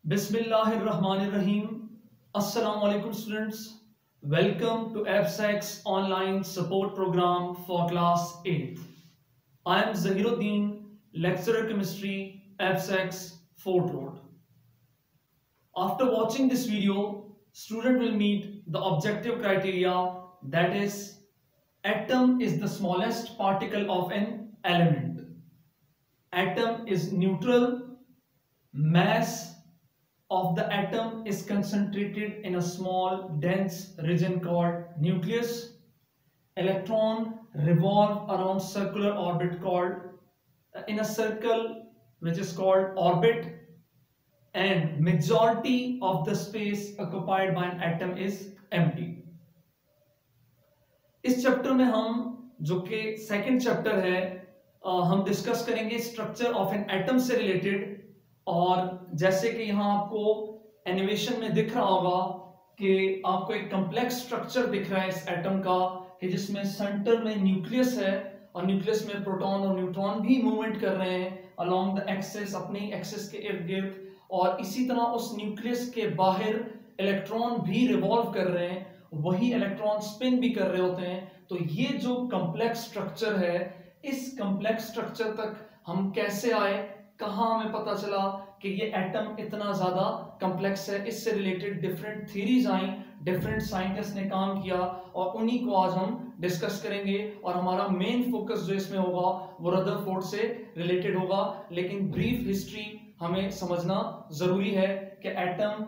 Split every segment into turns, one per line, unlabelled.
Bismillahirrahmanirrahim. Assalamu alaikum students. Welcome to FSEC's online support program for class 8th. I am Zahiruddin, lecturer chemistry, FSEC's Fort Road. After watching this video, student will meet the objective criteria, that is, atom is the smallest particle of an element. Atom is neutral. Mass of the atom is concentrated in a small dense region called nucleus. Electron revolve around circular orbit called in a circle which is called orbit, and majority of the space occupied by an atom is empty. इस chapter में हम जो कि second chapter है हम discuss करेंगे structure of an atom से related. और जैसे कि यहाँ आपको एनिमेशन में दिख रहा होगा कि आपको एक कॉम्प्लेक्स स्ट्रक्चर दिख रहा है इस एटम का, कि जिसमें सेंटर में न्यूक्लियस है और न्यूक्लियस में प्रोटॉन और न्यूट्रॉन भी मूवमेंट कर रहे हैं अलोंग द एक्सिस, अपनी एक्सिस के इर्द गिर्द। और इसी तरह उस न्यूक्लियस के बाहर इलेक्ट्रॉन भी रिवॉल्व कर रहे हैं, वही इलेक्ट्रॉन स्पिन भी कर रहे होते हैं। तो ये जो कॉम्प्लेक्स स्ट्रक्चर है, इस कॉम्प्लेक्स स्ट्रक्चर तक हम कैसे आए, कहाँ हमें पता चला कि ये एटम इतना ज्यादा कॉम्प्लेक्स है, इससे रिलेटेड डिफरेंट थ्योरीज आई, डिफरेंट साइंटिस्ट ने काम किया और उन्हीं को आज हम डिस्कस करेंगे। और हमारा मेन फोकस जो इसमें होगा वो रदरफोर्ड से रिलेटेड होगा। लेकिन ब्रीफ हिस्ट्री हमें समझना जरूरी है कि एटम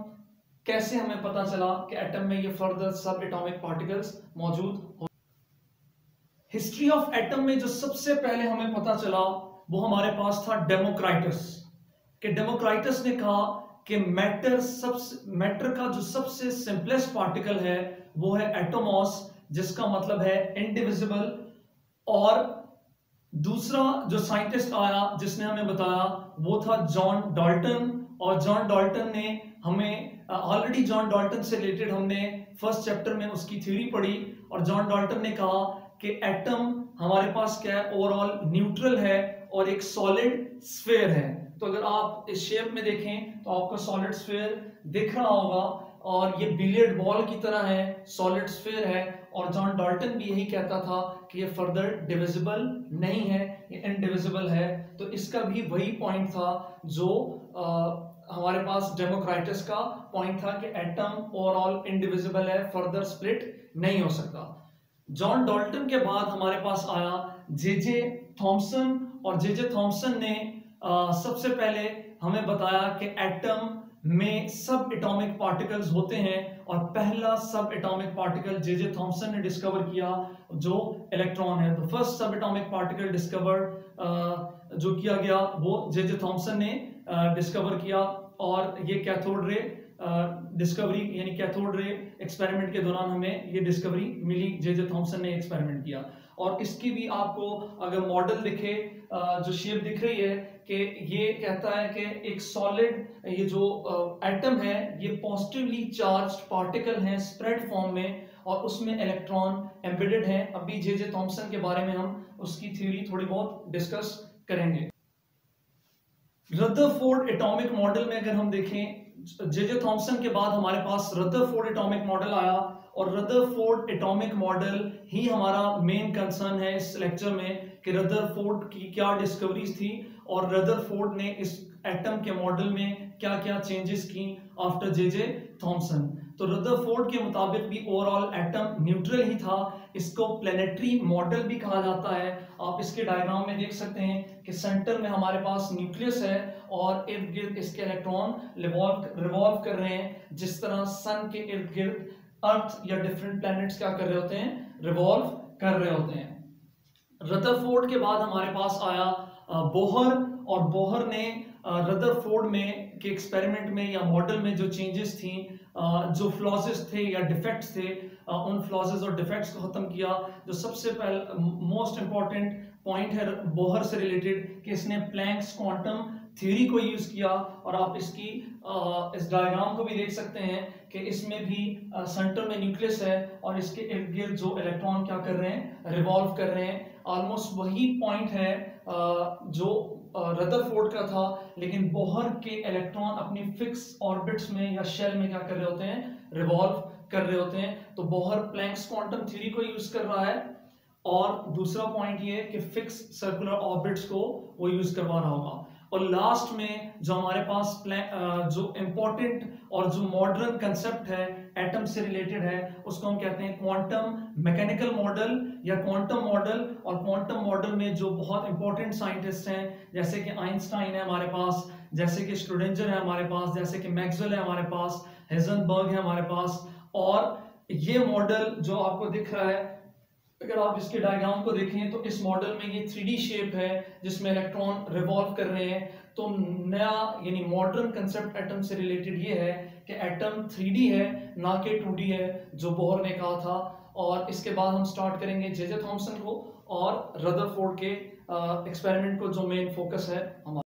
कैसे, हमें पता चला कि एटम में ये फर्दर सब एटॉमिक पार्टिकल्स मौजूद हो। हिस्ट्री ऑफ एटम में जो सबसे पहले हमें पता चला वो हमारे पास था डेमोक्राइटस, कि डेमोक्राइटस ने कहा कि मैटर का जो सबसे सिंपलेस्ट पार्टिकल है वो है एटोमॉस, जिसका मतलब है इनडिविजिबल। और दूसरा जो साइंटिस्ट आया जिसने हमें बताया वो था जॉन डाल्टन। और जॉन डाल्टन ने हमें ऑलरेडी जॉन डाल्टन से रिलेटेड हमने फर्स्ट चैप्टर में उसकी थ्योरी पढ़ी। और जॉन डाल्टन ने कहा कि एटम हमारे पास क्या है, ओवरऑल न्यूट्रल है और एक सॉलिड स्फीयर है। तो अगर आप इस शेप में देखें तो आपको सॉलिड स्फीयर दिख रहा होगा और ये बिलियर्ड बॉल की तरह है, सॉलिड स्फीयर है। और जॉन डाल्टन भी यही कहता था कि ये फर्दर डिविजिबल नहीं है, ये इनडिविजिबल है। तो इसका भी वही पॉइंट था जो हमारे पास डेमोक्राइटस का पॉइंट था कि एटम ओवरऑल इनडिविजिबल है, फर्दर स्प्लिट नहीं हो सकता। जॉन डाल्टन के बाद हमारे पास आया जे थॉमसन। और जे थॉमसन ने सबसे पहले हमें बताया कि एटम में सब एटॉमिक पार्टिकल्स होते हैं। और पहला सब एटॉमिक पार्टिकल जे थॉमसन ने डिस्कवर किया जो इलेक्ट्रॉन है। तो फर्स्ट सब एटॉमिक पार्टिकल डिस्कवर्ड जो किया गया वो जे थॉमसन ने डिस्कवर किया। और ये कैथोड रे डिस्कवरी यानी कैथोड रे एक्सपेरिमेंट के दौरान हमें ये डिस्कवरी मिली, जे थॉमसन ने एक्सपेरिमेंट किया। और इसकी भी आपको अगर मॉडल दिखे, जो शेप दिख रही है कि ये कहता है कि एक सॉलिड, ये जो एटम है ये पॉजिटिवली चार्ज्ड पार्टिकल है स्प्रेड फॉर्म में और उसमें इलेक्ट्रॉन एम्बेडेड है। अभी जे थॉमसन के बारे में हम उसकी थ्योरी थोड़ी बहुत डिस्कस करेंगे। रदरफोर्ड एटॉमिक मॉडल में अगर हम देखें, जे थॉमसन के बाद हमारे पास रदरफोर्ड एटॉमिक मॉडल आया। और रदरफोर्ड एटॉमिक मॉडल ही हमारा मेन कंसर्न है इस लेक्चर में कि रदरफोर्ड की क्या डिस्कवरीज थी और रदरफोर्ड ने इस एटम के मॉडल में क्या क्या चेंजेस की आफ्टर जे थॉमसन। तो रदरफोर्ड के मुताबिक भी ओवरऑल एटम न्यूट्रल ही था। इसको प्लेनेटरी मॉडल भी कहा जाता है। आप इसके डायग्राम में देख सकते हैं कि सेंटर में हमारे पास न्यूक्लियस है और इर्द गिर्द इसके इलेक्ट्रॉन रिवॉल्व कर रहे हैं, जिस तरह सन के इर्द गिर्द अर्थ या डिफरेंट प्लैनेट्स क्या कर रहे होते हैं, रिवॉल्व कर रहे होते हैं। रदरफोर्ड के बाद हमारे पास आया बोहर। और बोहर ने रदरफोर्ड में के एक्सपेरिमेंट में या मॉडल में जो चेंजेस थी, जो फ्लॉजेस थे या डिफेक्ट्स थे, उन फ्लॉजेस और डिफेक्ट्स को खत्म किया। जो सबसे पहले मोस्ट इंपॉर्टेंट पॉइंट है बोहर से रिलेटेड कि इसने प्लैंक्स क्वांटम थ्योरी को यूज किया। और आप इसकी इस डायग्राम को भी देख सकते हैं कि इसमें भी सेंटर में न्यूक्लियस है और इसके इर्द गिर्द जो इलेक्ट्रॉन क्या कर रहे हैं, रिवॉल्व कर रहे हैं। ऑलमोस्ट वही पॉइंट है जो रदरफोर्ड का था, लेकिन बोहर के इलेक्ट्रॉन अपनी फिक्स ऑर्बिट्स में या शेल में क्या कर रहे होते हैं, रिवॉल्व कर रहे होते हैं। तो बोहर प्लैंक्स क्वांटम थ्योरी को यूज कर रहा है, और दूसरा पॉइंट ये कि फिक्स सर्कुलर ऑर्बिट्स को वो यूज करवा रहा होगा। और लास्ट में जो हमारे पास जो इंपॉर्टेंट और जो मॉडर्न कंसेप्ट है एटम से रिलेटेड है, उसको हम कहते हैं क्वांटम मैकेनिकल मॉडल या क्वांटम मॉडल। और क्वांटम मॉडल में जो बहुत इंपॉर्टेंट साइंटिस्ट हैं, जैसे कि आइंस्टाइन है हमारे पास, जैसे कि स्ट्रोडिंजर है हमारे पास, जैसे कि मैक्सवेल है हमारे पास, हेजनबर्ग है हमारे पास। और ये मॉडल जो आपको दिख रहा है, अगर आप इसके डायग्राम को देखें तो इस मॉडल में ये 3D शेप है जिसमें इलेक्ट्रॉन रिवॉल्व कर रहे हैं। तो नया यानी मॉडर्न कंसेप्ट एटम से रिलेटेड ये है कि एटम 3D है ना कि 2D है, जो बोहर ने कहा था। और इसके बाद हम स्टार्ट करेंगे जे जे थॉमसन को और रदरफोर्ड के एक्सपेरिमेंट को, जो मेन फोकस है हमारा।